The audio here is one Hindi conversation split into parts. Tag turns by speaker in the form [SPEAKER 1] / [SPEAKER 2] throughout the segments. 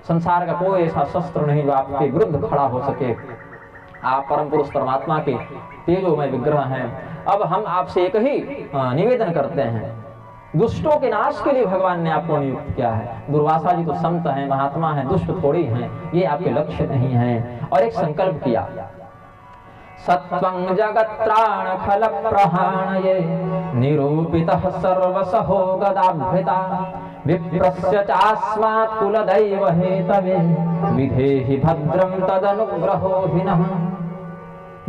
[SPEAKER 1] संसार का कोई ऐसा शस्त्र नहीं जो आपके विरुद्ध खड़ा हो सके। आप परम पुरुष परमात्मा के तेजोमय विग्रह हैं। अब हम आपसे एक ही निवेदन करते हैं, दुष्टों के नाश के लिए भगवान ने आपको नियुक्त किया है। दुर्वासा जी तो संत हैं, महात्मा हैं, दुष्ट थोड़ी हैं, ये आपके लक्ष्य नहीं हैं। और एक संकल्प किया, सत्वं जगत्राण खल प्रहाणये निरूपितः सर्वसहो गदाभृता विप्रस्य चास्मात् कुलदैव हेतवे विधेहि भद्रं तदनुग्रहोऽभिनः।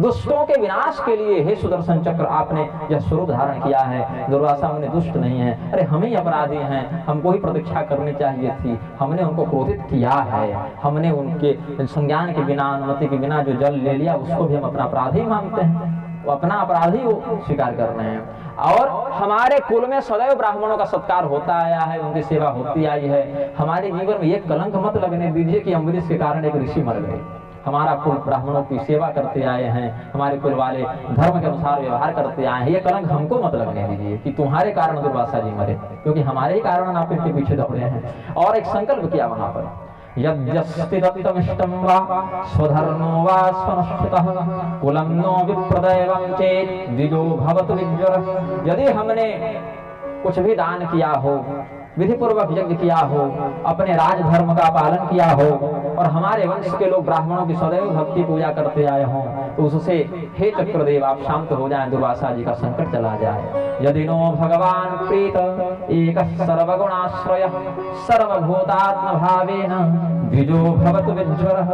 [SPEAKER 1] दुष्टों के विनाश के लिए हे सुदर्शन चक्र आपने यह स्वरूप धारण किया है। दुर्वासा मुनि दुष्ट नहीं है, अरे हम ही अपराधी हैं, हमको ही प्रतीक्षा करनी चाहिए थी। हमने उनको क्रोधित किया है, हमने उनके संज्ञान के बिना, अनुमति के बिना जो जल ले लिया उसको भी हम अपना अपराधी मानते हैं, वो अपना अपराधी वो स्वीकार कर रहे हैं। और हमारे कुल में सदैव ब्राह्मणों का सत्कार होता आया है, उनकी सेवा होती आई है। हमारे जीवन में ये कलंक मत लगने दीजिए कि अम्बरीश के कारण एक ऋषि मर गए। हमारा कुल ब्राह्मणों की सेवा करते आए हैं, हमारे कुल वाले धर्म के अनुसार व्यवहार करते आए हैं। ये कलंक हमको मत लगने दीजिए कि तुम्हारे कारण दुर्वासा जी मरे, क्योंकि हमारे ही कारण आप इनके पीछे दौड़े हैं। और एक संकल्प किया वहां पर, यद्यस्ति दत्तमिष्टं वा स्वधर्मो वा स्वनुष्ठितः कुलं नो विप्रदैवं चेत् द्विजो भवतु विज्वरः। यदि हमने कुछ भी दान किया हो, विधि पूर्वक यज्ञ किया हो, अपने राजधर्म का पालन किया हो और हमारे वंश के लोग ब्राह्मणों की सदैव भक्ति पूजा करते आए हों, तो उससे हे चक्रदेव आप शांत हो जाएं, दुर्वासा जी का संकट चला जाए। यदि नो भगवान प्रीत एकः सर्वगुणाश्रयः सर्वभूतात्म भावेन द्विजो भवतु विज्वरः।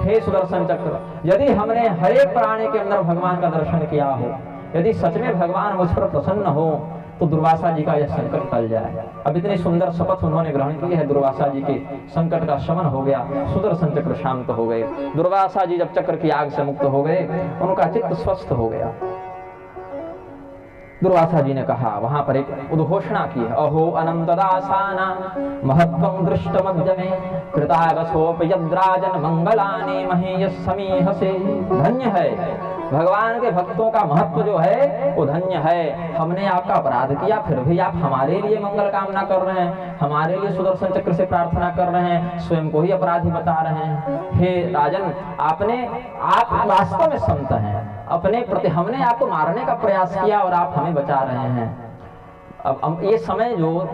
[SPEAKER 1] हे सुदर्शन चक्र, यदि हमने हर एक प्राणी के अंदर भगवान का दर्शन किया हो, यदि सच में भगवान मुझ पर प्रसन्न हो, तो दुर्वासा जी का यह संकट टल जाए। अब इतनी सुंदर शपथ उन्होंने ग्रहण की है, दुर्वासा जी के संकट का शमन हो गया, सुदर्शन चक्र शांत हो गए। दुर्वासा जी जब चक्र की आग से मुक्त हो गए, उनका चित्त स्वस्थ हो गया। दुर्वासा जी ने कहा, वहां पर एक उद्घोषणा की है, अहो अनंतदासाना महत्वं दृष्टमद्यमे कृतागसोपयद्राजन मंगलानि महीयः समीहसे। धन्य है भगवान के भक्तों का महत्व जो है वो धन्य है। हमने आपका अपराध किया, फिर भी आप हमारे लिए मंगल कामना कर रहे हैं, हमारे लिए सुदर्शन चक्र से प्रार्थना कर रहे हैं, स्वयं को ही अपराधी बता रहे हैं। हे राजन, आप वास्तव में संत हैं। अपने प्रति हमने आपको मारने का प्रयास किया और आप हमें बचा रहे हैं। अब ये समय जो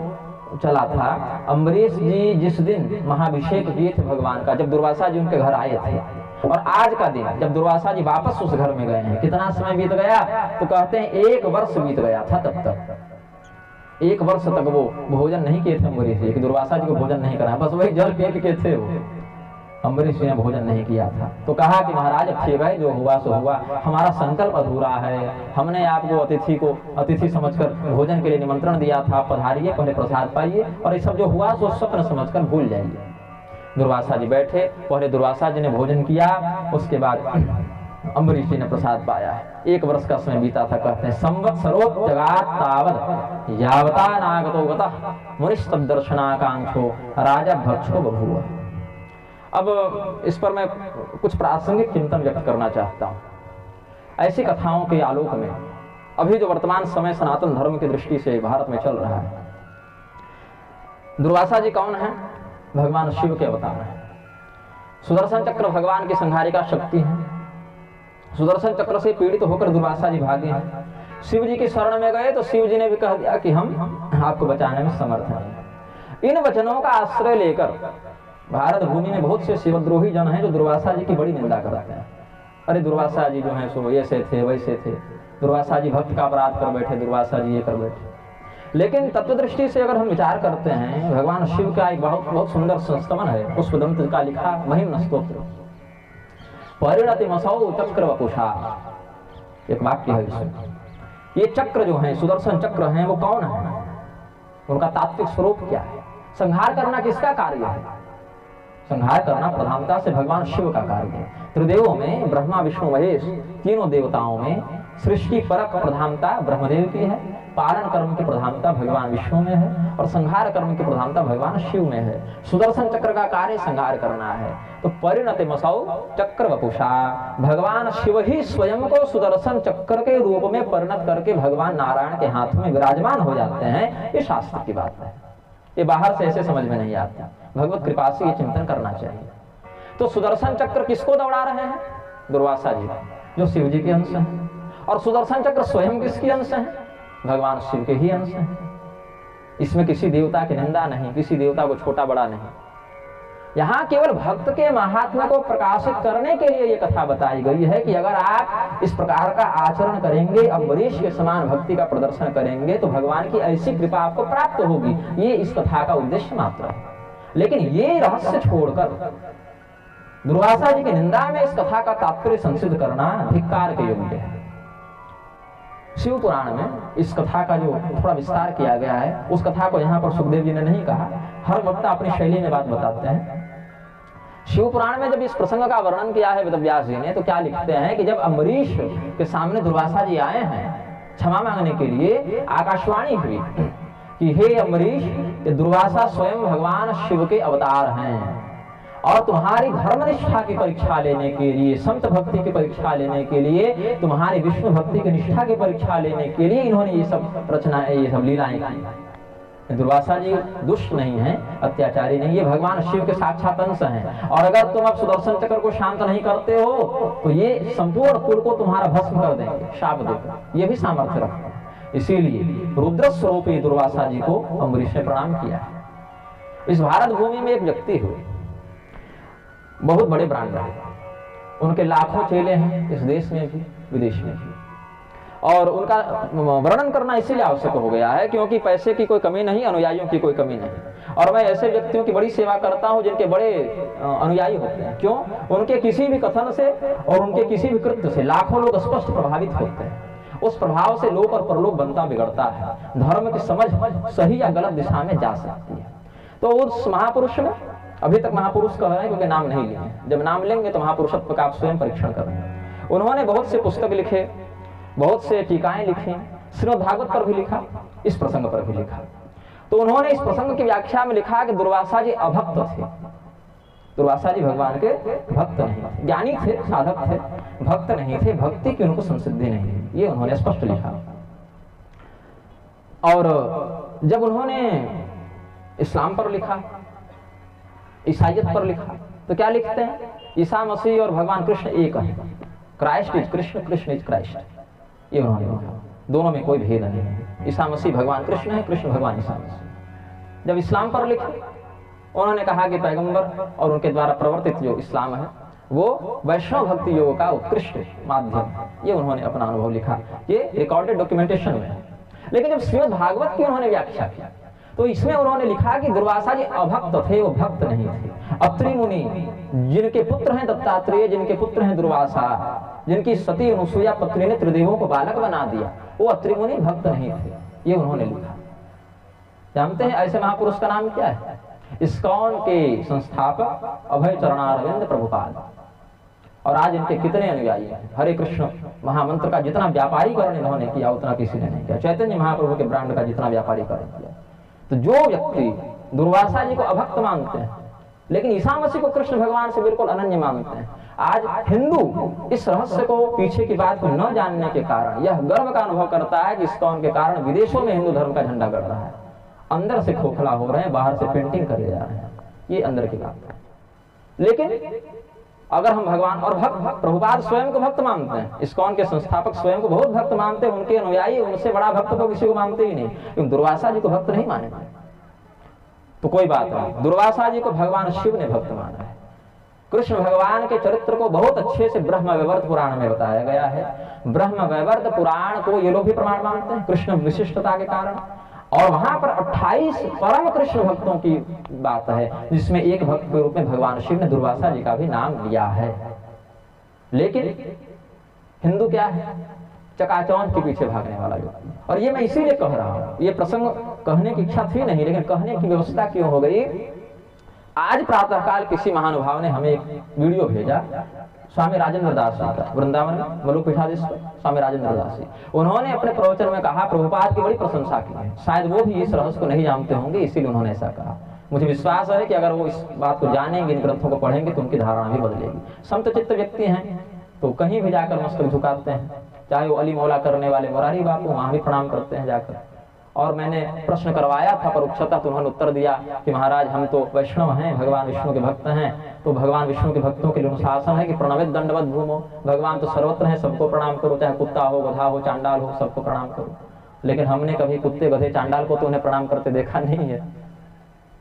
[SPEAKER 1] चला था, अम्बरीश जी जिस दिन महाभिषेक किए थे भगवान का, जब दुर्वासा जी उनके घर आए थे, और आज का दिन जब दुर्वासा जी वापस उस घर में गए हैं, कितना समय बीत गया, तो कहते हैं 1 वर्ष बीत गया था। तब तक 1 वर्ष तक वो भोजन नहीं किए थे अम्बरीश जी, दुर्वासा जी को भोजन नहीं करा, बस वही जल पी के थे वो। अम्बरीश जी ने भोजन नहीं किया था, तो कहा कि महाराज अब ठीक है, जो हुआ सो हुआ, हमारा संकल्प अधूरा है। हमने आपको अतिथि समझकर भोजन के लिए निमंत्रण दिया था, पधारिए, पहले प्रसाद पाइए, और ये सब जो हुआ सो स्वप्न समझकर भूल जाइए। दुर्वासा जी बैठे, पहले दुर्वासा जी ने भोजन किया, उसके बाद अम्बरीश जी ने प्रसाद पाया है। 1 वर्ष का समय बीता था। कहते हैं संवत्सरोत्तगात् तावत् यावता नागतो गतः मुनिस्तद्दर्शनाकांक्षो राजा भक्षो बभूव। अब इस पर मैं कुछ प्रासंगिक चिंतन व्यक्त करना चाहता हूँ। ऐसी कथाओं के आलोक में अभी जो वर्तमान समय सनातन धर्म की दृष्टि से भारत में चल रहा है, दुर्वासा जी कौन है? भगवान शिव के अवतार हैं। सुदर्शन चक्र भगवान की संहारिका शक्ति है। सुदर्शन चक्र से पीड़ित होकर दुर्वासा जी भागे हैं, शिव जी की शरण में गए, तो शिव जी ने भी कह दिया कि हम आपको बचाने में समर्थ हैं। इन वचनों का आश्रय लेकर भारत भूमि में बहुत से शिवद्रोही जन हैं जो दुर्वासा जी की बड़ी निंदा करते हैं। अरे दुर्वासा जी जो हैं सो ऐसे थे, वैसे थे, दुर्वासा जी भक्त का अपराध कर बैठे, दुर्वासा जी ये कर बैठे। लेकिन तत्व दृष्टि से अगर हम विचार करते हैं, भगवान शिव का एक बहुत सुंदर संस्तवन है, पुष्पदंत का लिखा महिम्न स्तोत्र, परिणतिमसौ चक्र वपुषा, एक वाक्य है इसमें। ये चक्र जो है, सुदर्शन चक्र हैं, वो कौन है? उनका तात्विक स्वरूप क्या है? संहार करना किसका कार्य है? संहार करना प्रधानता से भगवान शिव का कार्य है। त्रिदेवों में ब्रह्मा विष्णु महेश तीनों देवताओं में सृष्टि परक प्रधानता ब्रह्मदेव की है, पालन कर्म की प्रधानता भगवान विष्णु में है, और संहार कर्म की प्रधानता भगवान शिव में है। सुदर्शन चक्र का कार्य संहार करना है। तो परिणतिमसौ चक्र वपुषा, भगवान शिव ही स्वयं को सुदर्शन चक्र के रूप में परिणत करके भगवान नारायण के हाथ में विराजमान हो जाते हैं। ये शास्त्र की बात है। ये बाहर से ऐसे समझ में नहीं आता, भगवत कृपा से ये चिंतन करना चाहिए। तो सुदर्शन चक्र किसको दौड़ा रहे हैं? दुर्वासा जी, जो शिव जी के अंश हैं। और सुदर्शन चक्र स्वयं किसके अंश हैं? भगवान शिव के ही अंश हैं। इसमें किसी देवता की निंदा नहीं, किसी देवता को छोटा बड़ा नहीं। यहाँ केवल भक्त के महात्म्य को प्रकाशित करने के लिए ये कथा बताई गई है कि अगर आप इस प्रकार का आचरण करेंगे, अम्बरीश के समान भक्ति का प्रदर्शन करेंगे, तो भगवान की ऐसी कृपा आपको प्राप्त होगी। ये इस कथा का उद्देश्य मात्र है। लेकिन ये रहस्य छोड़कर दुर्वासा जी की निंदा में इस कथा का तात्पर्य संसिद्ध करना धिक्कार के योग्य है। शिव पुराण में इस कथा का जो थोड़ा विस्तार किया गया है, उस कथा को यहाँ पर सुखदेव जी ने नहीं कहा, हर वक्ता अपनी शैली में बात बताते हैं। शिव पुराण में जब इस प्रसंग का वर्णन किया है वेदव्यास जी ने, तो क्या लिखते हैं कि जब अम्बरीश के सामने दुर्वासा जी आए हैं क्षमा मांगने के लिए, आकाशवाणी हुई कि हे अम्बरीश, ये दुर्वासा स्वयं भगवान शिव के अवतार हैं और तुम्हारी धर्मनिष्ठा की परीक्षा लेने के लिए, संत भक्ति की परीक्षा लेने के लिए, तुम्हारी विष्णु भक्ति की निष्ठा की परीक्षा लेने के लिए इन्होंने ये सब रचनाएं, ये सब लीलाएं की। दुर्वासा जी दुष्ट नहीं है, अत्याचारी नहीं, ये भगवान शिव के साक्षात अंश हैं। और अगर तुम अब सुदर्शन चक्र को शांत नहीं करते हो तो ये संपूर्ण कुल को तुम्हारा भस्म कर देंगे शाप देकर। ये भी सामर्थ्य रखते हैं। इसीलिए रुद्र स्वरूपी दुर्वासा जी को अम्बरीश ने प्रणाम किया है। इस भारत भूमि में एक व्यक्ति हुए, बहुत बड़े ब्रांड रहे, उनके लाखों चेले हैं इस देश में भी विदेश में भी, और उनका वर्णन करना इसीलिए आवश्यक हो गया है क्योंकि पैसे की कोई कमी नहीं, अनुयायियों की कोई कमी नहीं। और मैं ऐसे व्यक्तियों की बड़ी सेवा करता हूं जिनके बड़े अनुयायी होते हैं। क्यों? उनके किसी भी कथन से और उनके किसी भी कृत्य से लाखों लोग स्पष्ट प्रभावित होते हैं। उस प्रभाव से लोक और परलोक बनता बिगड़ता है, धर्म की समझ सही या गलत दिशा में जा सकती है। तो उस महापुरुष में, अभी तक महापुरुष कह रहे हैं क्योंकि नाम नहीं लिए, जब नाम लेंगे तो महापुरुषत्व का आप स्वयं परीक्षण करेंगे। उन्होंने बहुत से पुस्तक लिखे, बहुत से टीकाएं लिखी, श्रीमद् भागवत पर भी लिखा, इस प्रसंग पर भी लिखा। तो उन्होंने इस प्रसंग की व्याख्या में लिखा कि दुर्वासा जी अभक्त थे। दुर्वासा जी भगवान के भक्त नहीं थे, ज्ञानी थे, साधक थे, भक्त नहीं थे, भक्ति की उनको संसिद्धि नहीं थी, ये उन्होंने स्पष्ट लिखा। और जब उन्होंने इस्लाम पर लिखा, ईसाइयत पर लिखा, तो क्या लिखते हैं? ईसा मसीह और भगवान कृष्ण एक है, Christ is Krishna, Krishna is Christ, ये उन्होंने लिखा। दोनों में कोई भेद नहीं है, ईसा मसीह भगवान कृष्ण है, कृष्ण भगवान ईसा मसीह। जब इस्लाम पर लिखे, उन्होंने कहा कि पैगंबर और उनके द्वारा प्रवर्तित जो इस्लाम है वो वैष्णव भक्ति योग का उत्कृष्ट माध्यम है, ये उन्होंने अपना अनुभव लिखा। ये रिकॉर्डेड डॉक्यूमेंटेशन में है। लेकिन जब श्रीमद् भागवत की उन्होंने व्याख्या की तो इसमें उन्होंने लिखा कि दुर्वासा जी अभक्त थे, वो भक्त नहीं थे। अत्रि मुनि जिनके पुत्र हैं दत्तात्रेय, जिनके पुत्र हैं दुर्वासा, जिनकी सती अनुसुईया पत्नी ने त्रिदेवों को बालक बना दिया, वो अत्रि मुनि भक्त नहीं थे, ये उन्होंने लिखा। जानते हैं ऐसे महापुरुष का नाम क्या है? इस्कॉन के संस्थापक अभय चरणारविंद प्रभुपाद। और आज इनके कितने अनुयायी हैं? हरे कृष्ण महामंत्र का जितना व्यापारीकरण इन्होंने किया उतना किसी ने नहीं किया। चैतन्य महाप्रभु के ब्रांड का जितना व्यापारीकरण किया। तो जो व्यक्ति दुर्वासा जी को अभक्त मानते हैं लेकिन ईसा मसीह को कृष्ण भगवान से बिल्कुल अनन्य मानते हैं, आज हिंदू इस रहस्य को, पीछे की बात को न जानने के कारण यह गर्व का अनुभव करता है कि इस्कॉन के कारण विदेशों में हिंदू धर्म का झंडा गड़ रहा है। अंदर से खोखला हो रहे हैं, बाहर से पेंटिंग करे जा रहे हैं, ये अंदर की बात है। लेकिन अगर हम भगवान और भक्त, प्रभुपाद स्वयं को भक्त मानते हैं, इस्कॉन के संस्थापक स्वयं को बहुत भक्त मानते हैं, उनके अनुयायी उनसे बड़ा भक्त तो किसी को मानते ही नहीं, क्योंकि दुर्वासा जी को भक्त नहीं माने। तो कोई बात नहीं, दुर्वासा जी को भगवान शिव ने भक्त माना है। कृष्ण भगवान के चरित्र को बहुत अच्छे से ब्रह्म वैवर्त पुराण में बताया गया है। ब्रह्म वैवर्त पुराण को ये लोग भी प्रमाण मानते हैं कृष्ण विशिष्टता के कारण। और वहां पर 28 परम कृष्ण भक्तों की बात है, जिसमें एक भक्त के रूप में भगवान शिव ने दुर्वासा जी का भी नाम लिया है। लेकिन हिंदू क्या है? चकाचौंध के पीछे भागने वाला व्यक्ति। और ये मैं इसीलिए कह रहा हूं, ये प्रसंग कहने की इच्छा थी नहीं, लेकिन कहने की व्यवस्था क्यों हो गई। आज प्रातःकाल किसी महानुभाव ने हमें एक वीडियो भेजा, स्वामी राजेंद्र दास जी का, वृंदावन में मलुकपीठाधीश्वर स्वामी राजेंद्र दास जी। उन्होंने अपने प्रवचन में कहा, प्रभुपाद की बड़ी प्रशंसा की है। शायद वो भी इस रहस्य को नहीं जानते होंगे, इसीलिए उन्होंने ऐसा कहा। मुझे विश्वास है कि अगर वो इस बात को जानेंगे, इन ग्रंथों को पढ़ेंगे, तो उनकी धारणा भी बदलेगी। संत चित्त व्यक्ति हैं तो कहीं भी जाकर मस्तक झुकाते हैं, चाहे वो अली मौला करने वाले मुरारी बापू, वहां भी प्रणाम करते हैं जाकर। और मैंने प्रश्न करवाया था परोक्षता, तो उन्होंने उत्तर दिया कि महाराज हम तो वैष्णव हैं, भगवान विष्णु के भक्त हैं, तो भगवान विष्णु के भक्तों के लिए अनुशासन है कि प्रणवित दंडवत भूमो, भगवान तो सर्वत्र हैं, सबको प्रणाम करो, चाहे कुत्ता हो, गधा हो, चांडाल हो, सबको प्रणाम करो। लेकिन हमने कभी कुत्ते, गधे, चांडाल को तो उन्हें प्रणाम करते देखा नहीं है,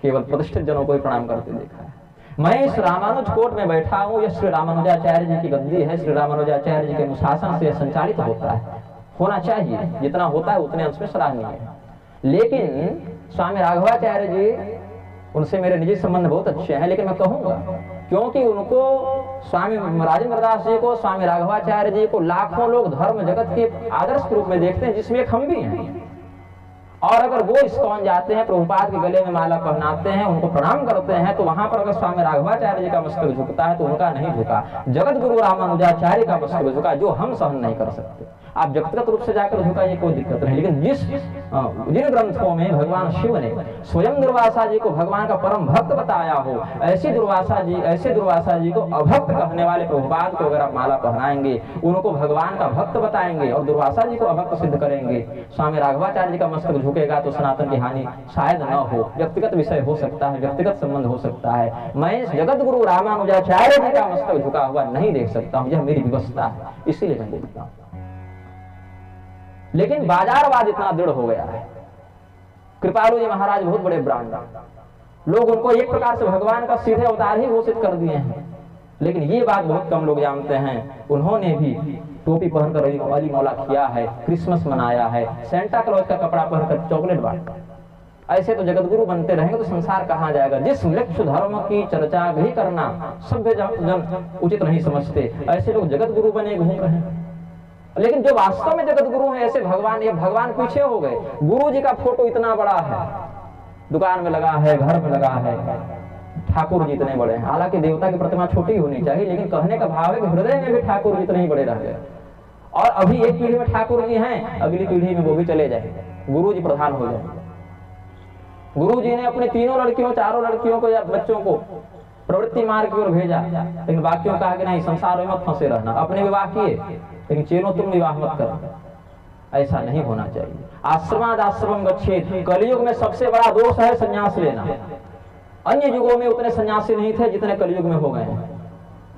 [SPEAKER 1] केवल प्रतिष्ठित जनों को ही प्रणाम करते देखा है। मैं इस रामानुज कोर्ट में बैठा हूँ, यह श्री रामानुजाचार्य जी की गद्दी है, श्री रामानुजाचार्य जी के अनुशासन से संचालित होता है, होना चाहिए, जितना होता है उतने अंश में सराहनीय है। लेकिन स्वामी राघवाचार्य जी, उनसे मेरे निजी संबंध बहुत अच्छे हैं, लेकिन मैं कहूंगा क्योंकि उनको, स्वामी राजेंद्र दास जी को, स्वामी राघवाचार्य जी को लाखों लोग धर्म जगत के आदर्श के रूप में देखते हैं, जिसमें एक हम भी हैं। और अगर वो इस्कॉन जाते हैं, प्रभुपाद के गले में माला पहनाते हैं, उनको प्रणाम करते हैं, तो वहां पर अगर स्वामी राघवाचार्य जी का मस्तक झुकता है तो उनका नहीं झुका, जगत गुरु रामानुजाचार्य का मस्तक झुका, जो हम सहन नहीं कर सकते। आप व्यक्तिगत रूप से जाकर झुकाइए, कोई दिक्कत नहीं, लेकिन जिन ग्रंथों में भगवान शिव ने स्वयं दुर्वासा जी को भगवान का परम भक्त बताया हो, ऐसे दुर्वासा जी को अभक्त कहने वाले प्रभुपाद को अगर आप माला पहनाएंगे, उनको भगवान का भक्त बताएंगे और दुर्वासा जी को अभक्त सिद्ध करेंगे, स्वामी राघवाचार्य जी का मस्तक झुकेगा तो सनातन की हानि शायद न हो। व्यक्तिगत विषय हो सकता है, व्यक्तिगत संबंध हो सकता है, मैं जगत गुरु रामानुजाचार्य जी का मस्तक झुका हुआ नहीं देख सकता हूँ, यह मेरी व्यवस्था है, इसीलिए मैं देखता हूँ। लेकिन बाजारवाद इतना दृढ़ हो गया है, कृपालु जी महाराज बहुत बड़े ब्रांड, लोग उनको एक प्रकार से भगवान का सीधे अवतार ही घोषित कर दिए हैं, लेकिन ये बात बहुत कम लोग जानते हैं, उन्होंने भी टोपी पहनकर अली मौला किया है, क्रिसमस मनाया है, सेंटा क्लॉज का कपड़ा पहनकर चॉकलेट बांटा। ऐसे तो जगतगुरु बनते रहेंगे तो संसार कहाँ जाएगा। जिस मृत्यु धर्म की चर्चा भी करना सभ्य जन उचित नहीं समझते, ऐसे लोग जगतगुरु बने घूम रहे हैं। लेकिन जो वास्तव में जगत गुरु हैं, ऐसे भगवान, ये भगवान पीछे हो गए। गुरु जी का फोटो इतना बड़ा है, दुकान में लगा है, घर में लगा है, ठाकुर जी इतने बड़े हैं। हालांकि देवता की प्रतिमा छोटी होनी चाहिए, लेकिन कहने का भाव है कि हृदय में भी ठाकुर जी इतने ही बड़े रह गए। और अभी एक पीढ़ी में ठाकुर जी हैं, अगली पीढ़ी में वो भी चले जाए, गुरु जी प्रधान हो जाए। गुरु जी ने अपने तीनों लड़कियों, चारों लड़कियों को या बच्चों को प्रवृत्ति मार्ग की ओर भेजा, लेकिन बाकियों कहा कि नहीं, संसार में मत फंसे रहना, अपने विवाह किए, लेकिन चेनो तुम विवाह मत करो। ऐसा नहीं होना चाहिए। आश्रमाद आश्रमम गच्छेत। कलयुग में सबसे बड़ा दोष है संन्यास लेना। अन्य युगों में उतने सन्यासी नहीं थे जितने कलयुग में हो गए हैं।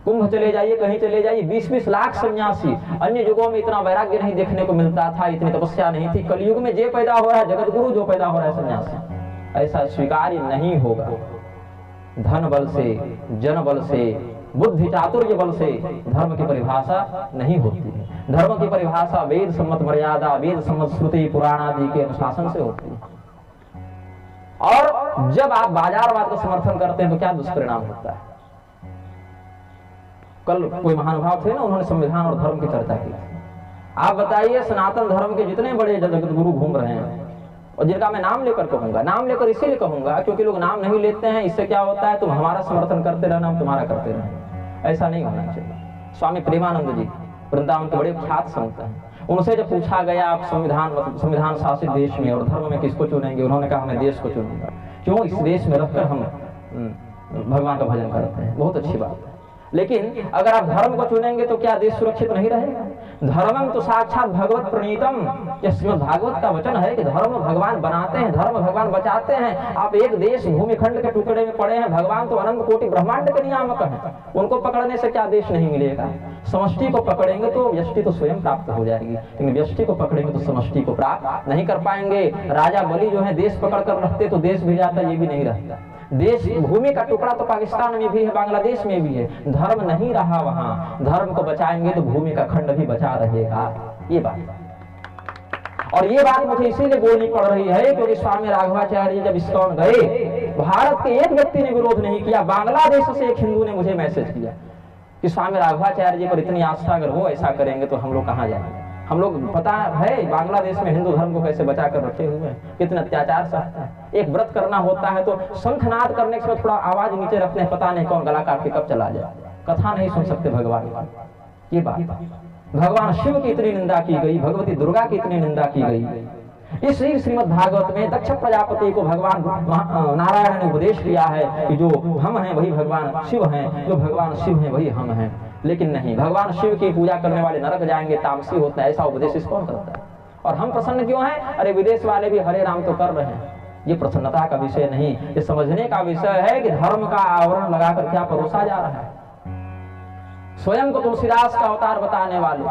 [SPEAKER 1] कुंभ चले जाइए, कहीं चले जाइए, 20-20 लाख सन्यासी। अन्य युगों में इतना वैराग्य नहीं देखने को मिलता था, इतनी तपस्या नहीं थी। कलयुग में जो पैदा हो रहा है जगत गुरु, जो पैदा हो रहा है सन्यासी, ऐसा स्वीकार्य नहीं होगा। धन बल से, जन बल से, बुद्धि चातुर्य बल से धर्म की परिभाषा नहीं होती है। धर्म की परिभाषा वेद सम्मत मर्यादा, वेद सम्मत श्रुति, पुराण आदि के अनुशासन से होती है। और जब आप बाजारवाद का समर्थन करते हैं तो क्या दुष्परिणाम होता है। कल कोई महानुभाव थे ना, उन्होंने संविधान और धर्म की चर्चा की। आप बताइए, सनातन धर्म के जितने बड़े जगत गुरु घूम रहे हैं, और जिनका मैं नाम लेकर कहूंगा, नाम लेकर इसीलिए कहूंगा क्योंकि लोग नाम नहीं लेते हैं। इससे क्या होता है, तुम हमारा समर्थन करते रहना, हम तुम्हारा करते रहें। ऐसा नहीं होना चाहिए। स्वामी प्रेमानंद जी वृंदावन के बड़े ख्यात संत हैं। उनसे जब पूछा गया आप संविधान शासित देश में और धर्म में किसको चुनेंगे, उन्होंने कहा मैं देश को चुनूंगा। क्यों? इस देश में रहकर हम भगवान का भजन करते हैं। बहुत अच्छी बात है। लेकिन अगर आप धर्म को चुनेंगे तो क्या देश सुरक्षित नहीं रहेगा? धर्मम तो साक्षात भगवत प्रणीतम। यह श्रीमद् भागवत का वचन है कि धर्म भगवान बनाते हैं, धर्म भगवान बचाते हैं। आप एक देश भूमिखंड के टुकड़े में पड़े हैं, भगवान तो अनंत कोटि ब्रह्मांड के नियामक हैं। उनको पकड़ने से क्या देश नहीं मिलेगा? समष्टि को पकड़ेंगे तो व्यष्टि तो स्वयं प्राप्त हो जाएगी, लेकिन व्यष्टि को पकड़ेंगे तो समष्टि को प्राप्त नहीं कर पाएंगे। राजा बलि जो है देश पकड़ कर रखते तो देश भी जाता, ये भी नहीं रहता। देश भूमि का टुकड़ा तो पाकिस्तान में भी है, बांग्लादेश में भी है। धर्म नहीं रहा वहां, धर्म को बचाएंगे तो भूमि का खंड भी बचा रहेगा। ये बात, और ये बात मुझे इसीलिए बोलनी पड़ रही है क्योंकि स्वामी राघवाचार्य जब इस्कॉन गए, भारत के एक व्यक्ति ने विरोध नहीं किया। बांग्लादेश से एक हिंदू ने मुझे मैसेज किया कि स्वामी राघवाचार्य जी पर इतनी आस्था, अगर वो ऐसा करेंगे तो हम लोग कहाँ जाएंगे। हम लोग, पता है बांग्लादेश में हिंदू धर्म को कैसे बचा कर रखे हुए हैं, कितना अत्याचार सहता है। एक व्रत करना होता है तो शंखनाद करने के समय थोड़ा आवाज नीचे रखते हैं, पता नहीं कौन गला काट के कब चला जाए। कथा नहीं सुन सकते भगवान की। ये बात, भगवान शिव की इतनी निंदा की गई, भगवती दुर्गा की इतनी निंदा की गई। इस श्रीमद् भागवत में दक्ष प्रजापति को भगवान नारायण ने उपदेश दिया है कि जो हम हैं वही भगवान शिव हैं, जो भगवान शिव हैं वही हम हैं। लेकिन नहीं, भगवान शिव की पूजा करने वाले नरक जाएंगे, तामसी होता है, ऐसा उपदेश कौन करता है? और हम प्रसन्न क्यों हैं? अरे विदेश वाले भी हरे राम तो कर रहे हैं। ये प्रसन्नता का विषय नहीं, ये समझने का विषय है कि धर्म का आवरण लगाकर क्या परोसा जा रहा है। स्वयं को तुलसीदास का अवतार बताने वाले,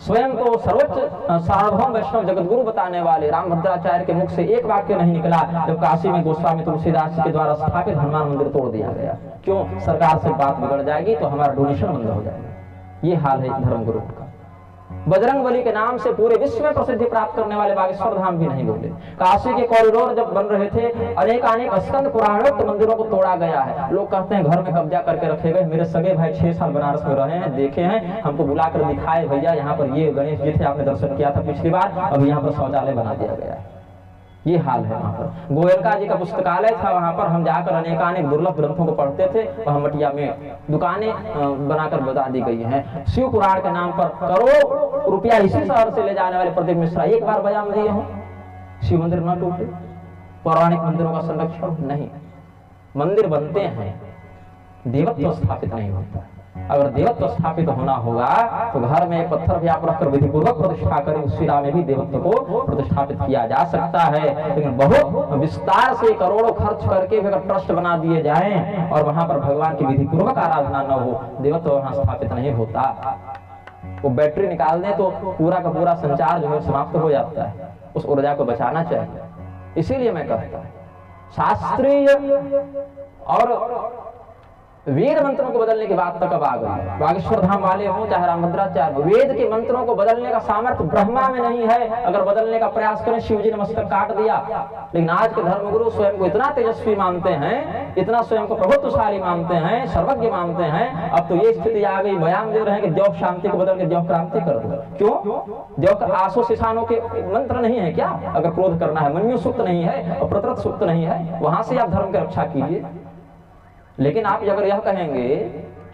[SPEAKER 1] स्वयं को सर्वोच्च सार्वभौम वैष्णव जगतगुरु बताने वाले रामभद्राचार्य के मुख से एक वाक्य नहीं निकला जब काशी में गोस्वामी तुलसीदास जी के द्वारा स्थापित हनुमान मंदिर तोड़ दिया गया। क्यों? सरकार से बात बिगड़ जाएगी तो हमारा डोनेशन बंद हो जाएगा। ये हाल है धर्मगुरु का। बजरंगबली के नाम से पूरे विश्व में प्रसिद्धि प्राप्त करने वाले बागेश्वर धाम भी नहीं बोले। काशी के कॉरिडोर जब बन रहे थे अनेक स्कंद पुराणोक्त मंदिरों को तोड़ा गया है। लोग कहते हैं घर में कब्जा करके रखे गए। मेरे सगे भाई 6 साल बनारस में रहे हैं, देखे हैं, हमको बुलाकर दिखाए, भैया यहाँ पर ये गणेश जी थे, आपने दर्शन किया था पिछली बार, अब यहाँ पर शौचालय बना दिया गया है। ये हाल है वहाँ पर। गोयलका जी का पुस्तकालय था, वहाँ पर हम जाकर अनेकानेक दुर्लभ ग्रंथों को पढ़ते थे। वहाँ मटिया में दुकानें बनाकर बता दी गई हैं। शिव पुराण के नाम पर करोड़ों रुपया इसी शहर से ले जाने वाले प्रदीप मिश्रा एक बार बयान दिए हों, शिव मंदिर न टूटे, पौराणिक मंदिरों का संरक्षण नहीं। मंदिर बनते हैं, देवत्व स्थापित नहीं होता। अगर देवत्व स्थापित होना होगा तो घर में एक पत्थर भी आप रखकर विधि पूर्वक प्रतिष्ठा करें, उस शिला में भी देवत्व को प्रतिष्ठापित किया जा सकता है। लेकिन बहुत विस्तार से करोड़ों खर्च करके अगर ट्रस्ट बना दिए जाएं और वहां पर भगवान की विधि पूर्वक आराधना न हो, देवत्व वहां स्थापित नहीं होता। वो बैटरी निकाल दें तो पूरा का पूरा संचार जो है समाप्त हो जाता है। उस ऊर्जा को बचाना चाहिए। इसीलिए मैं कहता हूं शास्त्रीय और वेद मंत्रों को बदलने की बात तक अब आ गई। बागेश्वर धाम वाले हों चाहे रामभद्राचार्य, वेद के मंत्रों को बदलने का सामर्थ्य ब्रह्मा में नहीं है। अगर बदलने का प्रयास करें, शिव जी ने मस्तक काट दिया। लेकिन आज के धर्मगुरु स्वयं को इतना तेजस्वी मानते हैं, इतना स्वयं को प्रभुत्वशाली मानते हैं, सर्वज्ञ मानते हैं। अब तो ये स्थिति आ गई, बयान दे रहे हैं कि द्यौह शांति को बदल के द्यौह क्रांति कर दो। क्यों? द्यौह आसो सिसानों के मंत्र नहीं है क्या? अगर क्रोध करना है, मन्यु सूक्त नहीं है और प्रतरत सूक्त नहीं है, वहां से आप धर्म की रक्षा कीजिए। लेकिन आप अगर यह कहेंगे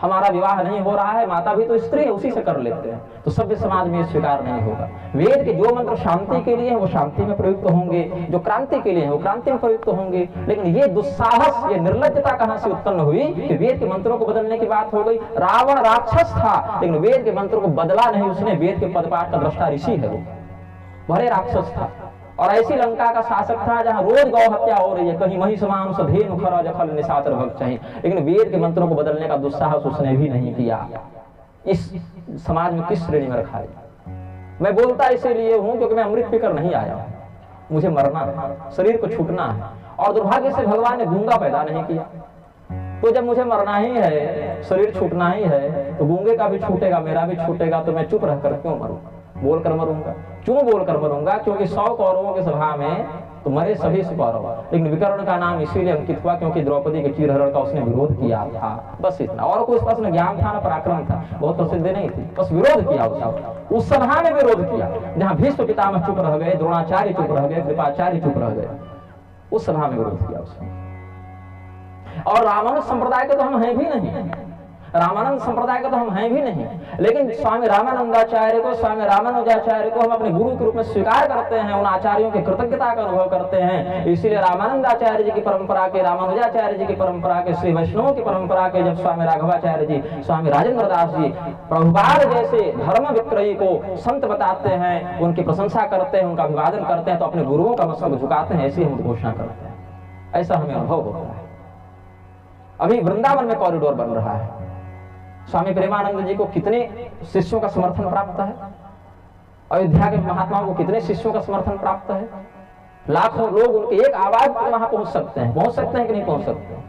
[SPEAKER 1] हमारा विवाह नहीं हो रहा है, माता भी तो स्त्री है, उसी से कर लेते हैं, तो सभ्य समाज में स्वीकार नहीं होगा। वेद के जो मंत्र शांति के लिए हैं वो शांति में प्रयुक्त होंगे, जो क्रांति के लिए हैं वो क्रांति में प्रयुक्त होंगे। लेकिन ये दुस्साहस, ये निर्लज्जता कहां से उत्पन्न हुई कि वेद के मंत्रों को बदलने की बात हो गई। रावण राक्षस था लेकिन वेद के मंत्रों को बदला नहीं उसने। वेद के पदपाठ का दृष्टा ऋषि है, वो भले राक्षस था। और ऐसी लंका का शासक था जहां रोज गौ हत्या हो रही है, कहीं वही समान धेनु खरज फल निशाचर भक्त चाहिए। लेकिन वेद के मंत्रों को बदलने का दुस्साहस उसने भी नहीं किया। इस समाज में किस श्रेणी में रखा है? मैं बोलता इसीलिए हूं क्योंकि मैं अमृत पीकर नहीं आया हूं। मुझे मरना है, शरीर को छूटना है, और दुर्भाग्य से भगवान ने गूंगा पैदा नहीं किया। तो जब मुझे मरना ही है, शरीर छूटना ही है, तो गूंगे का भी छूटेगा, मेरा भी छूटेगा, तो मैं चुप रहकर क्यों मरूंगा? बोलकर मरूंगा। क्यों बोलकर मरूंगा? क्योंकि 100 कौरवों की सभा में तो मरे सभी कौरव, लेकिन विकर्ण का नाम इसीलिए अंकित हुआ क्योंकि द्रौपदी के चीरहरण का उसने विरोध किया था। बस इतना, और कोई उसका ज्ञान था ना पराक्रम था, बहुत प्रसिद्ध नहीं थी, बस विरोध किया उसने। उस सभा में विरोध किया जहां भीष्म पितामह चुप रह गए, द्रोणाचार्य चुप रह गए, कृपाचार्य चुप रह गए, उस सभा में विरोध किया उसने। और रामानुज संप्रदाय के तो हम हैं भी नहीं, रामानंद संप्रदाय का तो हम हैं भी नहीं, लेकिन स्वामी रामानंदाचार्य को, स्वामी रामानुजाचार्य को हम अपने गुरु के रूप में स्वीकार करते हैं, उन आचार्यों की कृतज्ञता का अनुभव करते हैं। इसीलिए रामानंदाचार्य जी की परंपरा के, रामानुजाचार्य जी की परंपरा के, श्री वैष्णव की परंपरा के जब स्वामी राघवाचार्य जी, स्वामी राजेंद्र दास जी प्रभुपाद जैसे धर्म विक्रयी को संत बताते हैं, उनकी प्रशंसा करते हैं, उनका अभिवादन करते हैं, तो अपने गुरुओं का मस्तक झुकाते हैं, ऐसी हम घोषणा करते हैं। ऐसा हमें अनुभव होता है। अभी वृंदावन में कॉरिडोर बन रहा है। स्वामी प्रेमानंद जी को कितने शिष्यों का समर्थन प्राप्त है? अयोध्या के महात्माओं को कितने शिष्यों का समर्थन प्राप्त है? लाखों लोग उनके एक आवाज पर वहां पहुंच सकते हैं कि नहीं पहुंच सकते?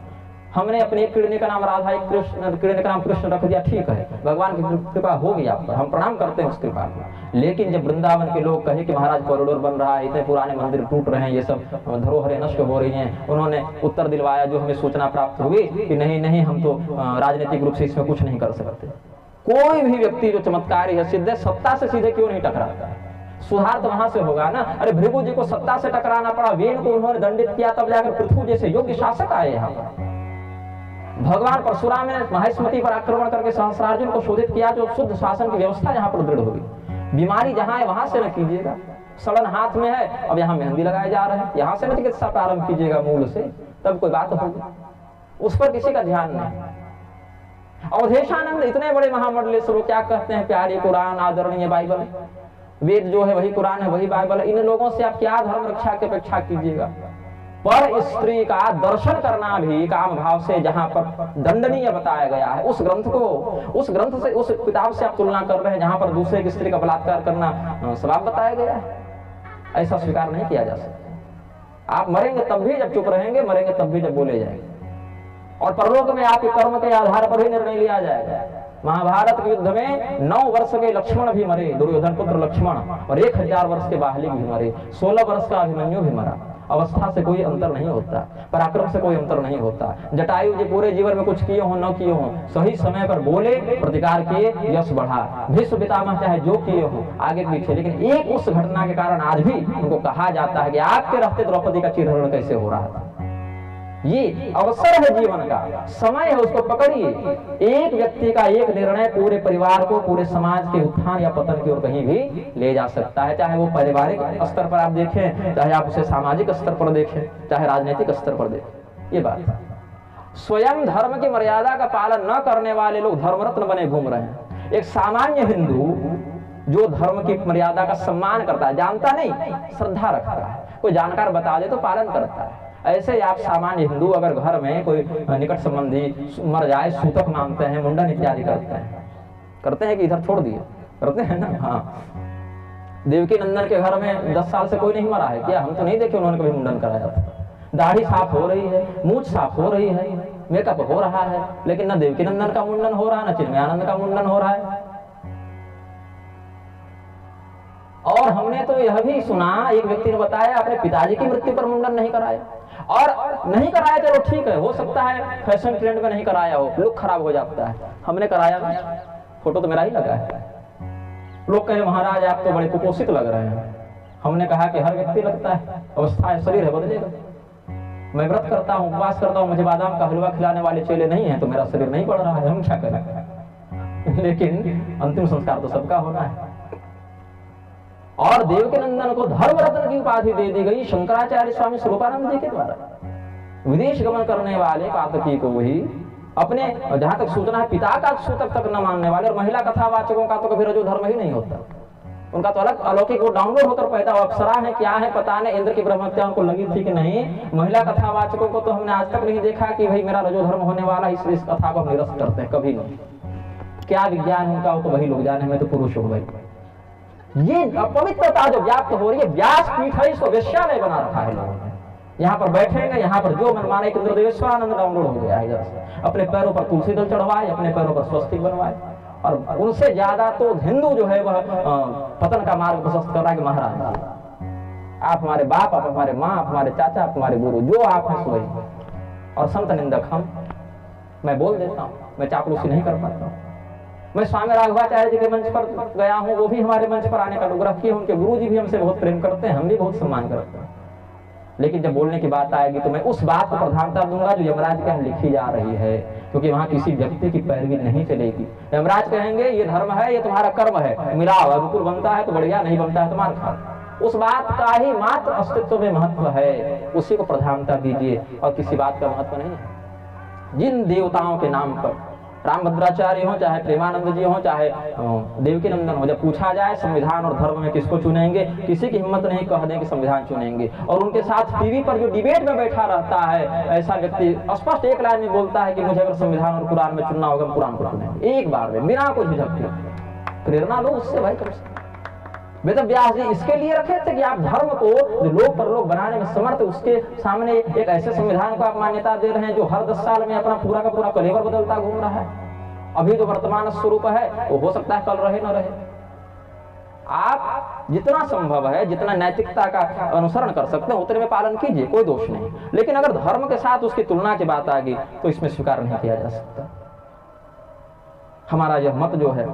[SPEAKER 1] हमने अपने एक किड़ने का नाम राधा, एक किड़ने का नाम कृष्ण रख दिया, ठीक है, भगवान की कृपा हो गई आप पर, हम प्रणाम करते हैं उस कृपा को। लेकिन जब वृंदावन के लोग कहे कि महाराज कॉरिडोर बन रहा है, इतने पुराने मंदिर टूट रहे हैं, ये सब धरोहरें नष्ट हो रही हैं, उन्होंने उत्तर दिलवाया जो हमें सूचना प्राप्त हुई कि नहीं, हम तो राजनीतिक रूप से इसमें कुछ नहीं कर सकते। कोई भी व्यक्ति जो चमत्कारी है, सिद्ध है, सत्ता से सीधे क्यों नहीं टकराता है? सुधार तो वहां से होगा ना। अरे भृगु जी को सत्ता से टकराना पड़ा, वेद को उन्होंने दंडित किया, तब जाकर पृथु जैसे योग्य शासक आए यहाँ पर। भगवान परशुराम ने महेशमती पर आक्रमण करके सहस्रार्जुन को शोधित किया, जो शुद्ध शासन की व्यवस्था यहाँ पर दृढ़ होगी। बीमारी जहां है वहां से न कीजिएगा, सड़न हाथ में है, अब यहाँ मेहंदी लगाए जा रहे हैं, यहाँ से न चिकित्सा प्रारंभ कीजिएगा मूल से, तब कोई बात होगी। उस पर किसी का ध्यान नहीं। अवधेशानंद इतने बड़े महामंडलेश्वर क्या कहते हैं, प्यारी कुरान, आदरणीय बाइबल, वेद जो है वही कुरान है, वही बाइबल है, इन लोगों से आप क्या धर्म रक्षा की अपेक्षा कीजिएगा। पर स्त्री का दर्शन करना भी काम भाव से जहां पर दंडनीय बताया गया है, उस ग्रंथ से, उस किताब से आप तुलना कर रहे हैं जहां पर दूसरे की स्त्री का बलात्कार करना सवाब बताया गया है। ऐसा स्वीकार नहीं किया जा सकता। आप मरेंगे तब भी जब चुप रहेंगे, मरेंगे तब भी जब बोले जाएंगे, और परलोक में आपके कर्म के आधार पर ही निर्णय लिया जाएगा। महाभारत के युद्ध में 9 वर्ष के लक्ष्मण भी मरे, दुर्योधन पुत्र लक्ष्मण, और 1000 वर्ष के बाहली भी मरे, 16 वर्ष का अभिमन्यु भी मरा। अवस्था से कोई अंतर नहीं होता, पराक्रम से कोई अंतर नहीं होता। जटायु जी पूरे जीवन में कुछ किए हो न किए हो, सही समय पर बोले, प्रतिकार किए, यश बढ़ा। भीष्म पितामह चाहे जो किए हो आगे पीछे, लेकिन एक उस घटना के कारण आज भी उनको कहा जाता है कि आपके रहते द्रौपदी का चीरहरण कैसे हो रहा था। ये अवसर है जीवन का, समय है, उसको पकड़िए। एक व्यक्ति का एक निर्णय पूरे परिवार को, पूरे समाज के उत्थान या पतन की ओर कहीं भी ले जा सकता है। चाहे वो पारिवारिक स्तर पर आप देखें, चाहे आप उसे सामाजिक स्तर पर देखें, चाहे राजनीतिक स्तर पर देखें। ये बात स्वयं धर्म की मर्यादा का पालन न करने वाले लोग धर्मरत्न बने घूम रहे हैं। एक सामान्य हिंदू जो धर्म की मर्यादा का सम्मान करता है, जानता नहीं, श्रद्धा रखता है, कोई जानकार बता दे तो पालन करता है। ऐसे ही आप सामान्य हिंदू अगर घर में कोई निकट संबंधी मर जाए, सूतक मांगते हैं, मुंडन इत्यादि करते हैं कि इधर छोड़ दिए, करते हैं ना। हाँ, देवकी नंदन के घर में 10 साल से कोई नहीं मरा है क्या? हम तो नहीं देखे उन्होंने कभी मुंडन कराया था। दाढ़ी साफ हो रही है, मूंछ साफ हो रही है, मेकअप हो रहा है, लेकिन न देवकी नंदन का मुंडन हो रहा है, न चिन्मयानंद का मुंडन हो रहा है। और हमने तो यह भी सुना, एक व्यक्ति ने बताया अपने पिताजी की मृत्यु पर मुंडन नहीं कराया, और नहीं कराया चलो ठीक है, हो सकता है फैशन ट्रेंड में नहीं कराया हो, लुक खराब हो जाता है। हमने कराया ना, फोटो तो मेरा ही लगा है। लोग कहे महाराज आप तो बड़े कुपोषित लग रहे हैं। हमने कहा कि हर व्यक्ति लगता है, अवस्था है, शरीर है, बदलेगा। मैं व्रत करता हूँ, उपवास करता हूँ, मुझे बादाम का हलवा खिलाने वाले चेले नहीं है तो मेरा शरीर नहीं बढ़ रहा है, हम क्या करें? लेकिन अंतिम संस्कार तो सबका होना है। और देवकी नंदन को धर्म रत्न की उपाधि दे दी गई शंकराचार्य स्वामी स्वरूपानंद जी के द्वारा। विदेश गमन करने वाले पातकी को ही अपने, जहां तक सूचना है, पिता का सूतक तक न मानने वाले, और महिला कथावाचकों का तो कभी रजो धर्म ही नहीं होता। उनका तो अलग अलौकिक वो डाउनलोड होकर पैदा हुआ, अप्सरा है क्या है पता नहीं, इंद्र की ब्रह्मत्या उनको लगी थी कि नहीं। महिला कथावाचकों को तो हमने आज तक नहीं देखा कि भाई मेरा रजो धर्म होने वाला, इसलिए इस कथा को हम निरस्त करते हैं, कभी नहीं। क्या विज्ञान उनका हो तो वही लोग जाने, मैं तो पुरुष हूँ भाई। ये अपवित्रता जो व्याप्त हो रही है, व्यास पीठ है, इसको वेश्यालय बना रखा है लोगों ने। यहाँ पर बैठेंगे, यहाँ पर जो मन माने, इंद्रदेवेश्वरानंद डाउनलोड हो गया है इधर से। अपने पैरों पर तुलसी दल चढ़वाए, अपने पैरों पर स्वस्तिक बनवाए, और उनसे ज्यादा तो हिंदू जो है वह पतन का मार्ग प्रशस्त कर रहा है कि महाराज आप हमारे बाप, आप हमारे माँ, आप हमारे चाचा, आप हमारे गुरु, जो आप हैं वही। और संत निंदक हम, मैं बोल देता हूँ, मैं चापलूसी नहीं कर पाता हूँ। मैं स्वामी राघवाचार्य जी के मंच पर गया हूँ, वो भी हमारे मंच पर आने का अनुग्रह किए, उनके गुरु जी भी हमसे बहुत प्रेम करते हैं, हम भी बहुत सम्मान करते हैं। लेकिन जब बोलने की बात आएगी तो मैं उस बात को प्रधानता दूंगा जो यमराज के यहाँ लिखी जा रही है, क्योंकि वहां किसी व्यक्ति की पैरवी नहीं चलेगी। यमराज कहेंगे ये धर्म है, ये तुम्हारा कर्म है, मिलाओ, अनुकूल बनता है तो बढ़िया, नहीं बनता है तो मार खाओ। उस बात का ही मात्र अस्तित्व में महत्व है, उसी को प्रधानता दीजिए, और किसी बात का महत्व नहीं है। जिन देवताओं के नाम पर रामभद्राचार्य हो, चाहे प्रेमानंद जी हो, चाहे देवकी नंदन हो, जब पूछा जाए संविधान और धर्म में किसको चुनेंगे, किसी की हिम्मत नहीं कह दें कि संविधान चुनेंगे। और उनके साथ टीवी पर जो डिबेट में बैठा रहता है, ऐसा व्यक्ति स्पष्ट एक लाइन में बोलता है कि मुझे अगर संविधान और कुरान में चुनना होगा, कुरान को चुनेंगे एक बार में, बिना कोई झिझक के। प्रेरणा लो उससे भाई, कम से वेद व्यास जी इसके लिए रखे थे कि आप धर्म को जो लोक परलोक बनाने में समर्थ, उसके सामने एक ऐसे संविधान को आप मान्यता दे रहे हैं जो हर 10 साल में अपना पूरा का पूरा कलेवर बदलता घूम रहा है। अभी जो वर्तमान स्वरूप है वो हो सकता है कल रहे न रहे। आप जितना संभव है, जितना नैतिकता का अनुसरण कर सकते हैं उतने में पालन कीजिए, कोई दोष नहीं। लेकिन अगर धर्म के साथ उसकी तुलना की बात आ गई तो इसमें स्वीकार नहीं किया जा सकता। हमारा यह मत जो है,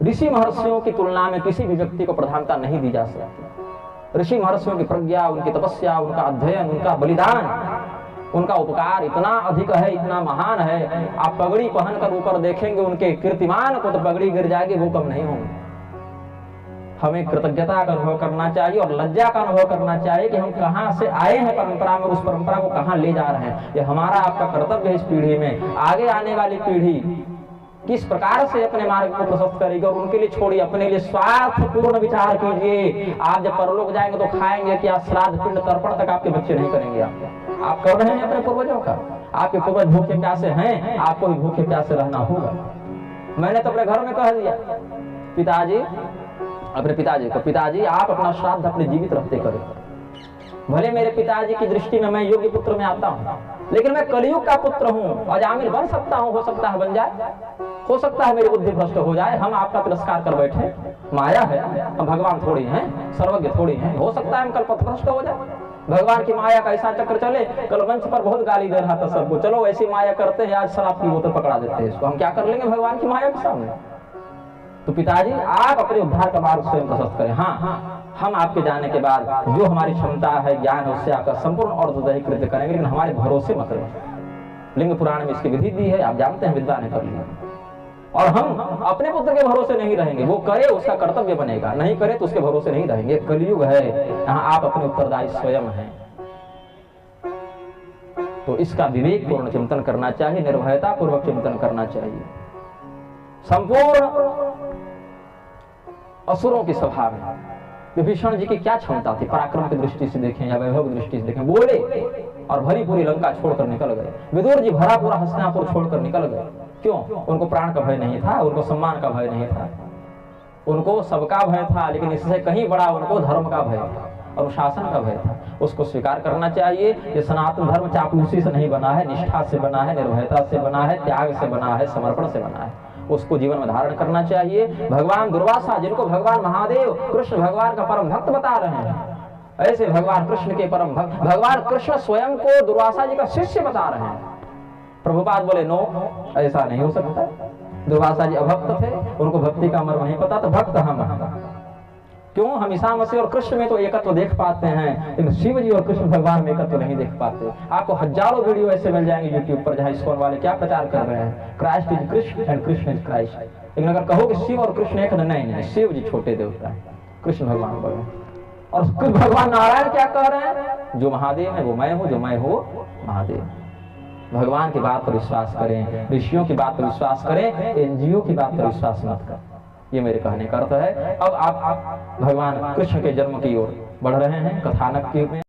[SPEAKER 1] ऋषि महर्षियों की तुलना में किसी भी व्यक्ति को प्रधानता नहीं दी जा सकती। ऋषि महर्षियों की प्रज्ञा, उनकी तपस्या, उनका अध्ययन, उनका बलिदान, उनका उपकार इतना अधिक है, इतना महान है। आप पगड़ी पहनकर ऊपर देखेंगे उनके कीर्तिमान को तो पगड़ी गिर जाएगी, वो कम नहीं होंगे। हमें कृतज्ञता का अनुभव करना चाहिए और लज्जा का अनुभव करना चाहिए कि हम कहाँ से आए हैं परंपरा में, उस परंपरा को कहाँ ले जा रहे हैं। ये हमारा आपका कर्तव्य है इस पीढ़ी में। आगे आने वाली पीढ़ी किस प्रकार से अपने मार्ग को प्रशस्त करेगी और उनके लिए छोड़िए, अपने लिए स्वार्थपूर्ण विचार कीजिए। आप जब परलोक जाएंगे तो खाएंगे क्या? श्राद्ध पिंड तर्पण तक आपके बच्चे नहीं करेंगे। आप कर रहे हैं अपने पूर्वजों का। आपके पूर्वज भूखे प्यासे हैं, आपको भी भूखे प्यासे रहना होगा। मैंने तो अपने घर में कह दिया पिताजी, अपने पिताजी को, पिताजी आप अपना श्राद्ध अपने जीवित रहते करें। भले मेरे पिताजी की दृष्टि में मैं योग्य पुत्र में आता हूँ, लेकिन मैं कलयुग का पुत्र हूँ, अजामिल बन सकता हूँ, हो सकता है बन जाए, हो सकता है मेरी बुद्धि भ्रष्ट हो जाए, हम आपका तिरस्कार कर बैठे, माया है, हम भगवान थोड़ी हैं, सर्वज्ञ थोड़ी हैं, हो सकता है हम कल पथभ्रष्ट हो जाए। भगवान की माया का ऐसा चक्र चले, कल मंच पर बहुत गाली दे रहा था सबको, चलो ऐसी माया करते हैं, आज शराब की बोतल पकड़ा देते हैं इसको, हम क्या कर लेंगे भगवान की माया के सामने। तो पिताजी आप अपने उद्धार का मार्ग स्वयं प्रशस्त करें। हाँ, हम आपके जाने के बाद जो हमारी क्षमता है, ज्ञान है, उससे आपका संपूर्ण अर्धदही कृत्य करेंगे, लेकिन हमारे भरोसे मत रहे। लिंग पुराण में इसकी विधि दी है, आप जानते हैं, विद्वान ने कर लिया। और हम अपने पुत्र के भरोसे नहीं रहेंगे, वो करे उसका कर्तव्य बनेगा, नहीं करे तो उसके भरोसे नहीं रहेंगे। कलयुग है, यहाँ आप अपने उत्तरदायी स्वयं हैं। तो इसका विवेक पूर्ण चिंतन करना चाहिए, निर्भयता पूर्वक चिंतन करना चाहिए। संपूर्ण असुरों की सभा में विभीषण जी की क्या क्षमता थी, पराक्रम की दृष्टि से देखें या वैभव की दृष्टि से देखें, बोले और भरी पूरी लंका छोड़कर निकल गए। विदुर जी भरा पूरा हस्तिनापुर छोड़कर निकल गए। क्यों? उनको प्राण का भय नहीं था, उनको सम्मान का भय नहीं था, उनको सबका भय था, लेकिन इससे कहीं बड़ा उनको धर्म का भय था, अनुशासन का भय था। उसको स्वीकार करना चाहिए। ये सनातन धर्म चापलूसी से नहीं बना है, निष्ठा से बना है, निर्भयता से बना है, त्याग से बना है, समर्पण से बना है। उसको जीवन में धारण करना चाहिए। भगवान दुर्वासा, जिनको भगवान महादेव कृष्ण भगवान का परम भक्त बता रहे हैं, ऐसे भगवान कृष्ण के परम भक्त, भगवान कृष्ण स्वयं को दुर्वासा जी का शिष्य बता रहे हैं। प्रभुपाद बोले नो, ऐसा नहीं हो सकता। दुर्वासा जी अभक्त थे, उनको भक्ति का मर्म नहीं पता, तो भक्त हम हैं। क्यों? हम ईसा मसीह और कृष्ण में तो एकत्व देख पाते हैं, लेकिन शिव जी और कृष्ण भगवान में एकत्व नहीं देख पाते। आपको हजारों वीडियो ऐसे मिल जाएंगे यूट्यूब पर, जहाँ इस्कॉन वाले क्या प्रचार कर रहे हैं, Christ is Krishna and Krishna is Christ. लेकिन अगर कहो कि शिव और कृष्ण एक, नहीं, शिव जी छोटे देवता है, कृष्ण भगवान बड़े। और भगवान नारायण क्या कह रहे हैं? जो महादेव है वो मैं हूँ, जो मैं हूँ महादेव। भगवान की बात पर विश्वास करें, ऋषियों की बात पर विश्वास करें, एनजीओ की बात पर विश्वास मत करें। ये मेरे कहने का अर्थ है। अब आप भगवान कृष्ण के जन्म की ओर बढ़ रहे हैं, कथानक के में।